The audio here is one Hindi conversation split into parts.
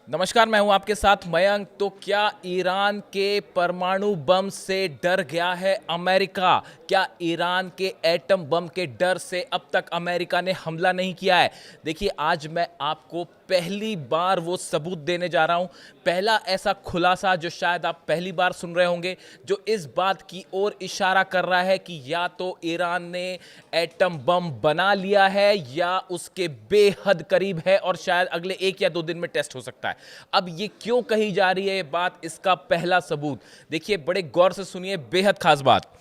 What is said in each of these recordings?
नमस्कार, मैं हूं आपके साथ मयंक। तो क्या ईरान के परमाणु बम से डर गया है अमेरिका? क्या ईरान के एटम बम के डर से अब तक अमेरिका ने हमला नहीं किया है? देखिए, आज मैं आपको पहली बार वो सबूत देने जा रहा हूं, पहला ऐसा खुलासा जो शायद आप पहली बार सुन रहे होंगे, जो इस बात की ओर इशारा कर रहा है कि या तो ईरान ने एटम बम बना लिया है या उसके बेहद करीब है और शायद अगले 1 या 2 दिन में टेस्ट हो सकता है। अब ये क्यों कही जा रही है ये बात, इसका पहला सबूत देखिए, बड़े गौर से सुनिए, बेहद खास बात।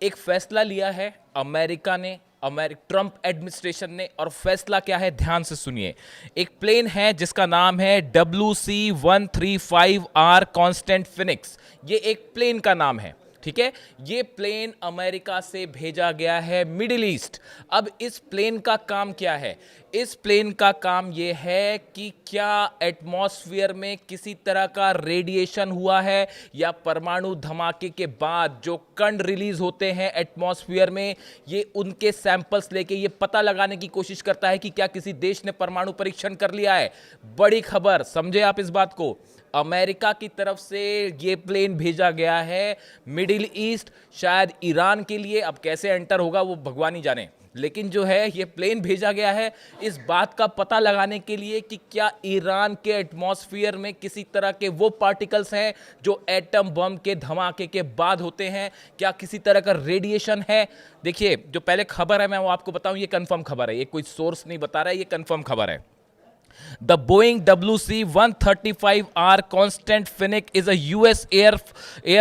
एक फैसला लिया है अमेरिका ने, ट्रंप एडमिनिस्ट्रेशन ने, और फैसला क्या है ध्यान से सुनिए। एक प्लेन है जिसका नाम है WC-135R कांस्टेंट फिनिक्स। ये एक प्लेन का नाम है, ठीक है। ये प्लेन अमेरिका से भेजा गया है मिडिल ईस्ट। अब इस प्लेन का काम क्या है? इस प्लेन का काम यह है कि क्या एटमॉस्फेयर में किसी तरह का रेडिएशन हुआ है, या परमाणु धमाके के बाद जो कण रिलीज होते हैं एटमॉस्फेयर में, ये उनके सैंपल्स लेके ये पता लगाने की कोशिश करता है कि क्या किसी देश ने परमाणु परीक्षण कर लिया है। बड़ी खबर, समझे आप इस बात को। अमेरिका की तरफ से ये प्लेन भेजा गया है मिडिल ईस्ट, शायद ईरान के लिए। अब कैसे एंटर होगा वो भगवान ही जाने, लेकिन जो है ये प्लेन भेजा गया है इस बात का पता लगाने के लिए कि क्या ईरान के एटमॉस्फेयर में किसी तरह के वो पार्टिकल्स हैं जो एटम बम के धमाके के बाद होते हैं, क्या किसी तरह का रेडिएशन है। देखिए, जो पहले खबर है मैं वो आपको बताऊं, ये कंफर्म खबर है, ये कोई सोर्स नहीं बता रहा है, ये कंफर्म खबर है। The Boeing WC-135R Constant Phoenix is a US Air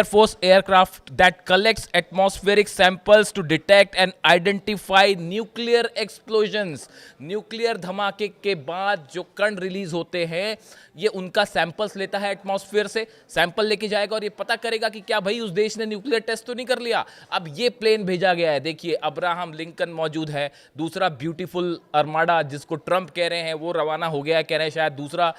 Force aircraft that collects atmospheric samples to detect and identify nuclear explosions. Nuclear धमाके के बाद जो कण रिलीज होते हैं, ये उनका सैंपल्स लेता है एटमॉस्फेयर से, सैंपल लेके जाएगा और ये पता करेगा कि क्या भाई उस देश ने न्यूक्लियर टेस्ट तो नहीं कर लिया। अब ये प्लेन भेजा गया है। देखिए, अब्राहम लिंकन मौजूद है, दूसरा ब्यूटीफुल आर्माडा जिसको ट्रंप कह रहे हैं वो रवाना हो गया है, कह रहे हैं शायद दूसरा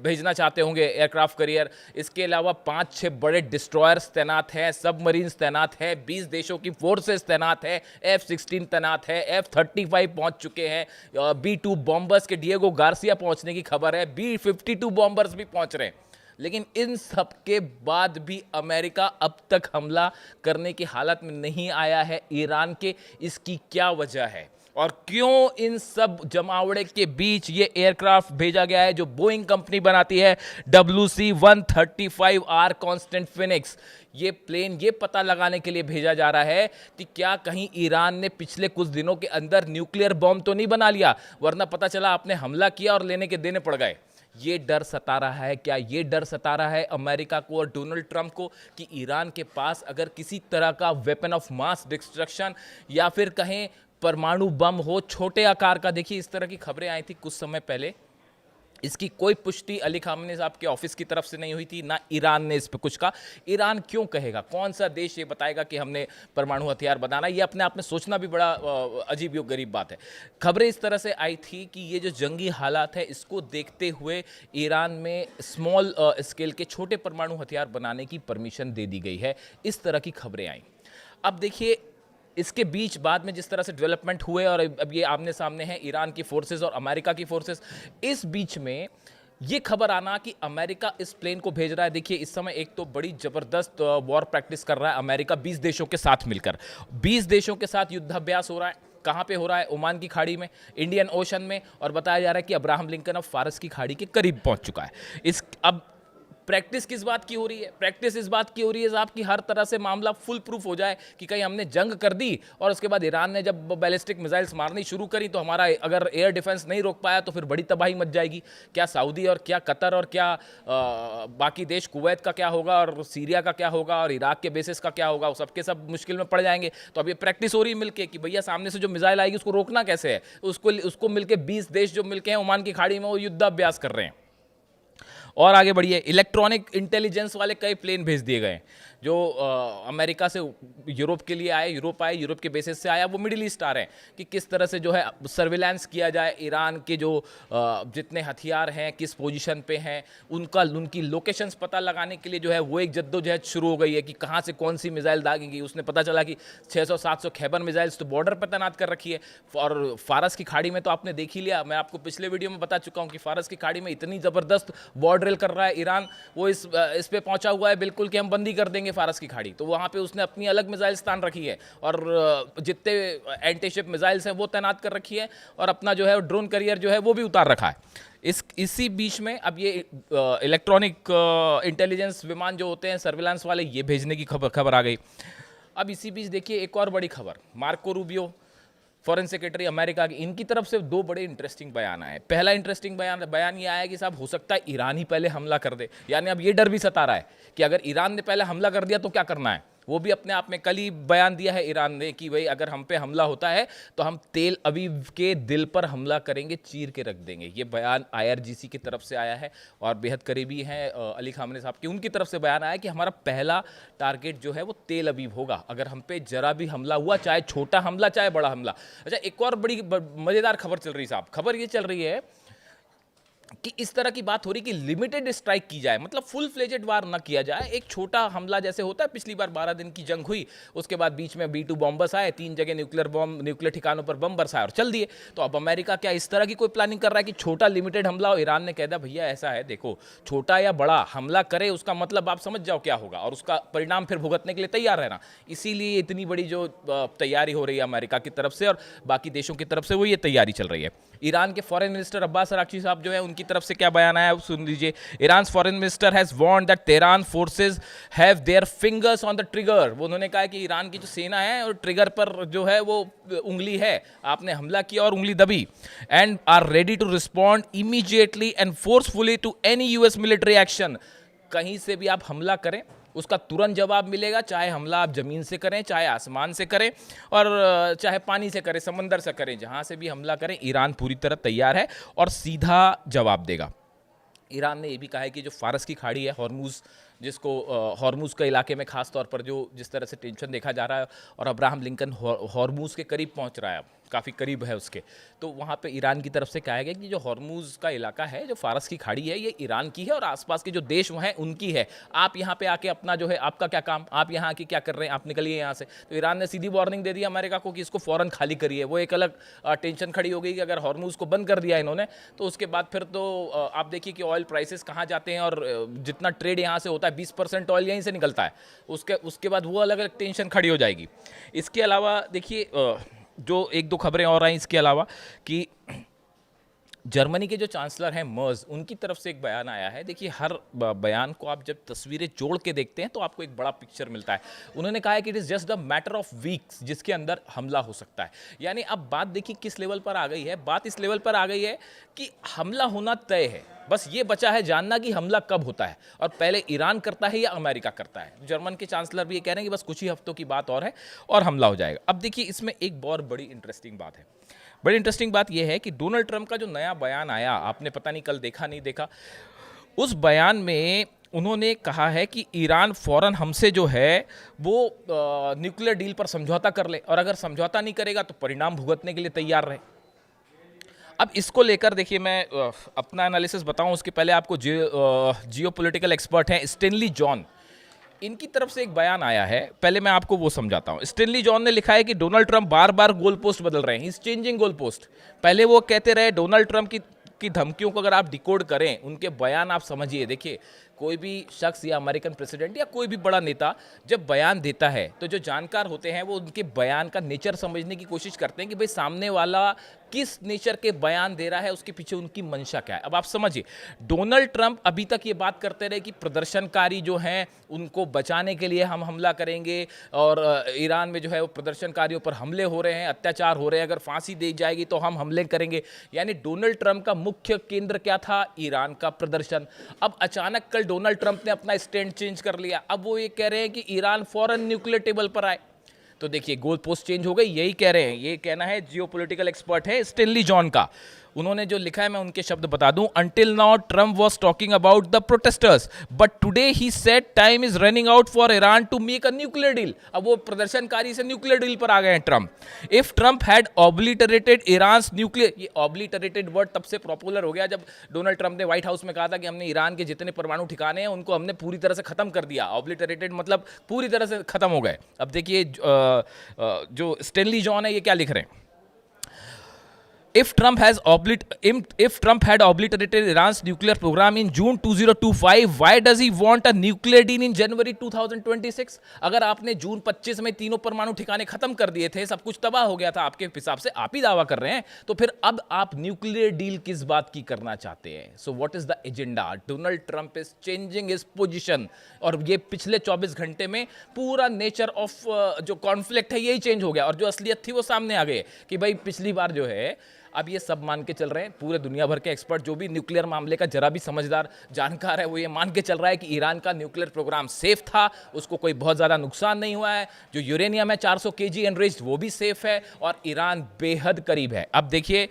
भेजना चाहते होंगे एयरक्राफ्ट करियर। इसके अलावा 5-6 बड़े डिस्ट्रॉयर्स तैनात हैं, सबमरीन्स तैनात है, 20 देशों की फोर्सेस तैनात है, F-16 तैनात है, F-35 पहुंच चुके हैं, B-2 बॉम्बर्स के डिएगो गार्सिया पहुंचने की खबर है, B-52 बॉम्बर्स भी पहुंच रहे हैं। लेकिन इन सब के बाद भी अमेरिका अब तक हमला करने की हालत में नहीं आया है ईरान के। इसकी क्या वजह है और क्यों इन सब जमावड़े के बीच ये एयरक्राफ्ट भेजा गया है जो बोइंग कंपनी बनाती है, WC-135R कांस्टेंट फिनिक्स? ये प्लेन ये पता लगाने के लिए भेजा जा रहा है कि क्या कहीं ईरान ने पिछले कुछ दिनों के अंदर न्यूक्लियर बॉम्ब तो नहीं बना लिया, वरना पता चला आपने हमला किया और लेने के देने पड़ गए। ये डर सता रहा है। क्या ये डर सता रहा है अमेरिका को और डोनाल्ड ट्रंप को कि ईरान के पास अगर किसी तरह का वेपन ऑफ मास डिस्ट्रक्शन या फिर कहें परमाणु बम हो छोटे आकार का? देखिए, इस तरह की खबरें आई थी कुछ समय पहले, इसकी कोई पुष्टि अली खामने साहब के ऑफिस की तरफ से नहीं हुई थी, ना ईरान ने इस पे कुछ कहा। ईरान क्यों कहेगा? कौन सा देश ये बताएगा कि हमने परमाणु हथियार बनाना? ये अपने आप में सोचना भी बड़ा अजीब व गरीब बात है। खबरें इस तरह से आई थी कि ये जो जंगी हालात है इसको देखते हुए ईरान में स्मॉल स्केल के छोटे परमाणु हथियार बनाने की परमिशन दे दी गई है, इस तरह की खबरें आई। अब देखिए, इसके बीच बाद में जिस तरह से डेवलपमेंट हुए और अब ये आमने सामने हैं ईरान की फोर्सेस और अमेरिका की फोर्सेस, इस बीच में ये खबर आना कि अमेरिका इस प्लेन को भेज रहा है। देखिए, इस समय एक तो बड़ी जबरदस्त वॉर प्रैक्टिस कर रहा है अमेरिका 20 देशों के साथ मिलकर। 20 देशों के साथ युद्धाभ्यास हो रहा है। कहाँ पे हो रहा है? ओमान की खाड़ी में, इंडियन ओशन में, और बताया जा रहा है कि अब्राहम लिंकन अब फारस की खाड़ी के करीब पहुंच चुका है। अब प्रैक्टिस किस बात की हो रही है? प्रैक्टिस इस बात की हो रही है साहब कि हर तरह से मामला फुल प्रूफ हो जाए कि कहीं हमने जंग कर दी और उसके बाद ईरान ने जब बैलिस्टिक मिसाइल्स मारनी शुरू करी तो हमारा अगर एयर डिफेंस नहीं रोक पाया तो फिर बड़ी तबाही मच जाएगी। क्या सऊदी और क्या कतर और क्या बाकी देश, कुवैत का क्या होगा और सीरिया का क्या होगा और इराक के बेसिस का क्या होगा, वो सबके सब मुश्किल में पड़ जाएंगे। तो अब ये प्रैक्टिस हो रही है मिलके कि भैया सामने से जो मिसाइल आएगी उसको रोकना कैसे है। उसको मिलके 20 देश जो मिलके हैं ओमान की खाड़ी में वो युद्धाभ्यास कर रहे हैं। और आगे बढ़िए, इलेक्ट्रॉनिक इंटेलिजेंस वाले कई प्लेन भेज दिए गए। जो अमेरिका से यूरोप के लिए आए, यूरोप आए, यूरोप के बेसिस से आया, वो मिडिल ईस्ट आ रहे हैं कि किस तरह से जो है सर्विलांस किया जाए, ईरान के जो जितने हथियार हैं किस पोजीशन पे हैं, उनकी लोकेशंस पता लगाने के लिए जो है वो एक जद्दोजहद शुरू हो गई है कि कहाँ से कौन सी मिसाइल दागेंगी। उसने पता चला कि 600-700 खैबर मिसाइल्स तो बॉर्डर पर तैनात कर रखी है। और फारस की खाड़ी में तो आपने देख ही लिया, मैं आपको पिछले वीडियो में बता चुका हूँ कि फारस की खाड़ी में इतनी ज़बरदस्त बॉर्डर ड्रिल कर रहा है ईरान, वो इस पे पहुंचा हुआ है बिल्कुल कि हम बंदी कर देंगे फारस की खाड़ी। तो वहाँ पे उसने अपनी अलग मिसाइल स्थान रखी है और जितने एंटी शिप मिसाइल्स हैं वो तैनात कर रखी है और अपना जो है ड्रोन करियर जो है वो भी उतार रखा है। इसी बीच में अब ये इलेक्ट्रॉनिक इंटेलिजेंस विमान जो होते हैं सर्विलांस वाले, ये भेजने की खबर आ गई। अब इसी बीच देखिए एक और बड़ी खबर, Marco Rubio foreign secretary America की, इनकी तरफ से दो बड़े इंटरेस्टिंग बयान आए। पहला इंटरेस्टिंग बयान ये आया कि साहब हो सकता है ईरान ही पहले हमला कर दे। यानी अब ये डर भी सता रहा है कि अगर ईरान ने पहले हमला कर दिया तो क्या करना है। वो भी अपने आप में कल ही बयान दिया है ईरान ने कि भाई अगर हम पे हमला होता है तो हम तेल अवीव के दिल पर हमला करेंगे, चीर के रख देंगे। ये बयान IRGC की तरफ से आया है और बेहद करीबी हैं अली खामने साहब की, उनकी तरफ से बयान आया कि हमारा पहला टारगेट जो है वो तेल अवीव होगा अगर हम पे जरा भी हमला हुआ, चाहे छोटा हमला चाहे बड़ा हमला। अच्छा, एक और बड़ी मज़ेदार खबर चल रही साहब, खबर ये चल रही है कि इस तरह की बात हो रही कि लिमिटेड स्ट्राइक की जाए, मतलब फुल फ्लेजेड वार न किया जाए, एक छोटा हमला जैसे होता है। पिछली बार 12 दिन की जंग हुई, उसके बाद बीच में B2 बॉम्बर्स आए, 3 जगह न्यूक्लियर ठिकानों पर बम बरसाए और चल दिए। तो अब अमेरिका क्या इस तरह की कोई प्लानिंग कर रहा है कि छोटा लिमिटेड हमला हो? ईरान ने कह दिया भैया ऐसा है, देखो छोटा या बड़ा हमला करे उसका मतलब आप समझ जाओ क्या होगा और उसका परिणाम फिर भुगतने के लिए तैयार रहना। इसीलिए इतनी बड़ी जो तैयारी हो रही है अमेरिका की तरफ से और बाकी देशों की तरफ से, वो ये तैयारी चल रही है। ईरान के फॉरेन मिनिस्टर अब्बास अराक्ची साहब जो है उनकी तरफ से क्या बयान आया सुन लीजिए। Iran foreign minister has warned that Tehran forces have their fingers on the trigger. वो उन्होंने कहा कि ईरान की जो सेना है और ट्रिगर पर जो है वो उंगली है, आपने हमला किया और उंगली दबी, and are ready to respond immediately and forcefully to any US military action. कहीं से भी आप हमला करें उसका तुरंत जवाब मिलेगा, चाहे हमला आप जमीन से करें, चाहे आसमान से करें और चाहे पानी से करें, समंदर से करें, जहां से भी हमला करें ईरान पूरी तरह तैयार है और सीधा जवाब देगा। ईरान ने यह भी कहा है कि जो फारस की खाड़ी है, हॉर्मुज, जिसको हॉर्मुज के इलाके में खास तौर पर जो जिस तरह से टेंशन देखा जा रहा है और अब्राहम लिंकन हॉर्मुज के करीब पहुंच रहा है, काफ़ी करीब है उसके, तो वहाँ पे ईरान की तरफ से कहा गया कि जो हॉर्मुज का इलाका है, जो फारस की खाड़ी है, ये ईरान की है और आसपास के जो देश वहाँ हैं उनकी है। आप यहाँ पे आके अपना जो है, आपका क्या काम, आप यहाँ आके क्या कर रहे हैं, आप निकलिए यहाँ से। तो ईरान ने सीधी वार्निंग दे दी अमेरिका को कि इसको फ़ौरन खाली करिए। वो एक अलग टेंशन खड़ी हो गई कि अगर हॉर्मुज को बंद कर दिया इन्होंने तो उसके बाद फिर तो आप देखिए कि ऑयल प्राइसेस कहाँ जाते हैं और जितना ट्रेड यहाँ से होता है 20% ऑयल यहीं से निकलता है, उसके बाद वो अलग अलग टेंशन खड़ी हो जाएगी। इसके अलावा देखिए जो एक दो खबरें और आई इसके अलावा कि जर्मनी के जो चांसलर हैं मर्ज, उनकी तरफ से एक बयान आया है। देखिए हर बयान को आप जब तस्वीरें जोड़ के देखते हैं तो आपको एक बड़ा पिक्चर मिलता है। उन्होंने कहा है कि it is just the matter of weeks जिसके अंदर हमला हो सकता है। यानी अब बात देखिए किस लेवल पर आ गई है, बात इस लेवल पर आ गई है कि हमला होना तय है, बस ये बचा है जानना कि हमला कब होता है और पहले ईरान करता है या अमेरिका करता है। जर्मन के चांसलर भी ये कह रहे हैं कि बस कुछ ही हफ्तों की बात और है और हमला हो जाएगा। अब देखिए इसमें एक बहुत बड़ी इंटरेस्टिंग बात है। बड़ी इंटरेस्टिंग बात यह है कि डोनाल्ड ट्रंप का जो नया बयान आया, आपने पता नहीं कल देखा नहीं देखा, उस बयान में उन्होंने कहा है कि ईरान फौरन हमसे जो है वो न्यूक्लियर डील पर समझौता कर ले और अगर समझौता नहीं करेगा तो परिणाम भुगतने के लिए तैयार रहे। अब इसको लेकर देखिए मैं अपना एनालिसिस बताऊं उसके पहले आपको जियोपॉलिटिकल एक्सपर्ट हैं स्टेनली जॉन, इनकी तरफ से एक बयान आया है, पहले मैं आपको वो समझाता हूं। स्टेनली जॉन ने लिखा है कि डोनाल्ड ट्रंप बार बार गोल पोस्ट बदल रहे हैं, he is changing goal post. पहले वो कहते रहे डोनाल्ड ट्रंप की धमकियों को अगर आप डिकोड करें, उनके बयान आप समझिए। देखिए कोई भी शख्स या अमेरिकन प्रेसिडेंट या कोई भी बड़ा नेता जब बयान देता है तो जो जानकार होते हैं वो उनके बयान का नेचर समझने की कोशिश करते हैं कि भाई सामने वाला किस नेचर के बयान दे रहा है, उसके पीछे उनकी मंशा क्या है। अब आप समझिए, डोनाल्ड ट्रंप अभी तक ये बात करते रहे कि प्रदर्शनकारी जो हैं उनको बचाने के लिए हम हमला करेंगे और ईरान में जो है वो प्रदर्शनकारियों पर हमले हो रहे हैं, अत्याचार हो रहे हैं, अगर फांसी दी जाएगी तो हम हमले करेंगे। यानी डोनाल्ड ट्रंप का मुख्य केंद्र क्या था? ईरान का प्रदर्शन। अब अचानक कल डोनाल्ड ट्रंप ने अपना स्टैंड चेंज कर लिया, अब वो ये कह रहे हैं कि ईरान फौरन न्यूक्लियर टेबल पर आए। तो देखिए गोल पोस्ट चेंज हो गई, यही कह रहे हैं, ये कहना है जियोपॉलिटिकल एक्सपर्ट है स्टेनली जॉन का। उन्होंने जो लिखा है मैं उनके शब्द बता दूं। Until now Trump was talking about the protesters but today he said time is running out for Iran to make a nuclear deal. अब वो प्रदर्शनकारी से न्यूक्लियर डील पर आ गए हैं Trump. If Trump had obliterated Iran nuclear, ये ऑब्लिटरेटेड वर्ड तब से पॉपुलर हो गया जब डोनाल्ड ट्रम्प ने व्हाइट हाउस में कहा था कि हमने ईरान के जितने परमाणु ठिकाने हैं उनको हमने पूरी तरह से खत्म कर दिया। ऑब्लिटरेटेड मतलब पूरी तरह से खत्म हो गए। अब देखिए जो स्टेनली जॉन है ये क्या लिख रहे हैं। If Trump had obliterated Iran's nuclear program in June 2025, why does he want a nuclear deal in January 2026? अगर आपने जून 25 में तीनों परमाणु ठिकाने खत्म कर दिए थे, सब कुछ तबाह हो गया था आपके हिसाब से, आप ही दावा कर रहे हैं, तो फिर अब आप न्यूक्लियर डील किस बात की करना चाहते हैं? So what is the agenda? Donald Trump is changing his position, और ये पिछले 24 घंटे में पूरा नेचर ऑफ जो कॉन्फ्लिक्ट है यही चेंज हो गया, और जो असलियत थी वो सामने आ गई कि भाई पिछली बार जो है, अब ये सब मान के चल रहे हैं पूरे दुनिया भर के एक्सपर्ट, जो भी न्यूक्लियर मामले का जरा भी समझदार जानकार है वो ये मान के चल रहा है कि ईरान का न्यूक्लियर प्रोग्राम सेफ था, उसको कोई बहुत ज़्यादा नुकसान नहीं हुआ है। जो यूरेनियम है 400 kg एनरिच्ड वो भी सेफ है, और ईरान बेहद करीब है। अब देखिए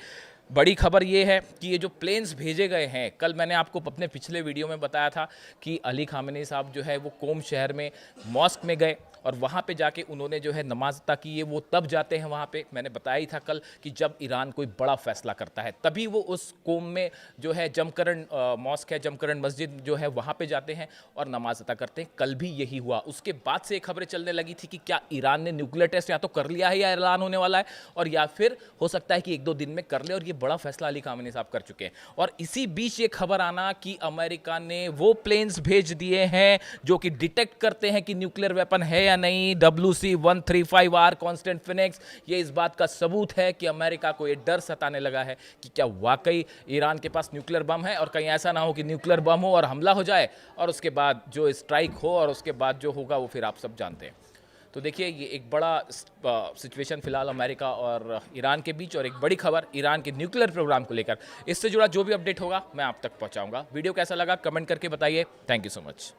बड़ी खबर ये है कि ये जो प्लेन्स भेजे गए हैं, कल मैंने आपको अपने पिछले वीडियो में बताया था कि अली खामेनी साहब जो है वो कोम शहर में मॉस्क में गए और वहाँ पे जाके उन्होंने जो है नमाज अता की। ये वो तब जाते हैं वहाँ पे, मैंने बताया ही था कल कि जब ईरान कोई बड़ा फैसला करता है तभी वो उस कोम में जो है जमकरण मॉस्क है, जमकरण मस्जिद जो है वहाँ पे जाते हैं और नमाज अता करते हैं। कल भी यही हुआ। उसके बाद से खबरें चलने लगी थी कि क्या ईरान ने न्यूक्लियर टेस्ट या तो कर लिया है या ऐलान होने वाला है, और या फिर हो सकता है कि 1-2 दिन में कर ले, और ये बड़ा फैसला अली खामेनी साहब कर चुके हैं। और इसी बीच ये खबर आना कि अमेरिका ने वो प्लेन्स भेज दिए हैं जो कि डिटेक्ट करते हैं कि न्यूक्लियर वेपन है या नहीं, WC-135R कांस्टेंट फिनिक्स, ये इस बात का सबूत है कि अमेरिका को ये डर सताने लगा है कि क्या वाकई ईरान के पास न्यूक्लियर बम है, और कहीं ऐसा ना हो कि न्यूक्लियर बम हो और हमला हो जाए और उसके बाद जो स्ट्राइक हो और उसके बाद जो होगा वो फिर आप सब जानते हैं। तो देखिए ये एक बड़ा सिचुएशन फिलहाल अमेरिका और ईरान के बीच, और एक बड़ी खबर ईरान के न्यूक्लियर प्रोग्राम को लेकर। इससे जुड़ा जो भी अपडेट होगा मैं आप तक पहुंचाऊंगा। वीडियो कैसा लगा कमेंट करके बताइए। Thank you so much.